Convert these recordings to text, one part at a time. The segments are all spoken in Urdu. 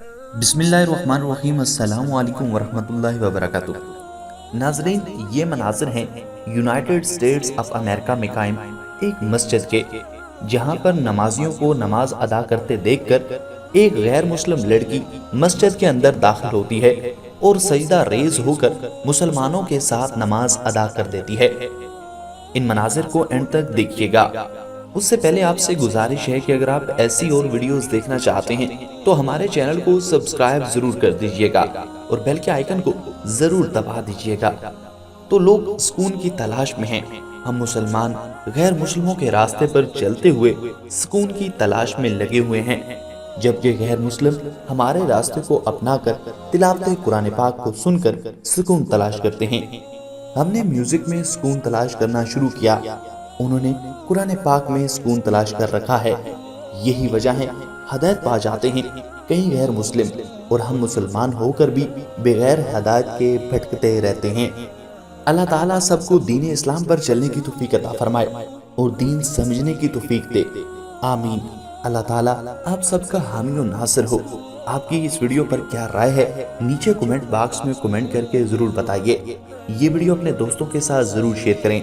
بسم اللہ الرحمن الرحیم۔ السلام علیکم ورحمۃ اللہ وبرکاتہ۔ ناظرین، یہ مناظر ہیں یونائیٹڈ اسٹیٹس آف امریکہ میں قائم ایک مسجد کے، جہاں پر نمازیوں کو نماز ادا کرتے دیکھ کر ایک غیر مسلم لڑکی مسجد کے اندر داخل ہوتی ہے اور سجدہ ریز ہو کر مسلمانوں کے ساتھ نماز ادا کر دیتی ہے۔ ان مناظر کو اینڈ تک دیکھیے گا۔ اس سے پہلے آپ سے گزارش ہے کہ اگر آپ ایسی اور ویڈیوز دیکھنا چاہتے ہیں تو ہمارے چینل کو سبسکرائب ضرور کر دیجئے گا اور بیل کے آئیکن کو ضرور دبا دیجئے گا۔ تو لوگ سکون کی تلاش میں ہیں، ہم مسلمان غیر مسلموں کے راستے پر چلتے ہوئے سکون کی تلاش میں لگے ہوئے ہیں، جبکہ غیر مسلم ہمارے راستے کو اپنا کر تلاوت قرآن پاک کو سن کر سکون تلاش کرتے ہیں۔ ہم نے میوزک میں سکون تلاش کرنا شروع کیا، انہوں نے قرآن پاک میں سکون تلاش کر رکھا ہے۔ یہی وجہ ہے ہدایت پا جاتے ہیں کئی غیر مسلم، اور ہم مسلمان ہو کر بھی بغیر ہدایت کے بھٹکتے رہتے ہیں۔ اللہ تعالیٰ سب کو دین اسلام پر چلنے کی توفیق عطا فرمائے اور دین سمجھنے کی توفیق دے، آمین۔ اللہ تعالیٰ آپ سب کا حامی و ناصر ہو۔ آپ کی اس ویڈیو پر کیا رائے ہے نیچے کمنٹ باکس میں کمنٹ کر کے ضرور بتائیے۔ یہ ویڈیو اپنے دوستوں کے ساتھ ضرور شیئر کریں۔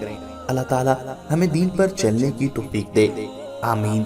اللہ تعالیٰ ہمیں دین پر چلنے کی توفیق دے، آمین۔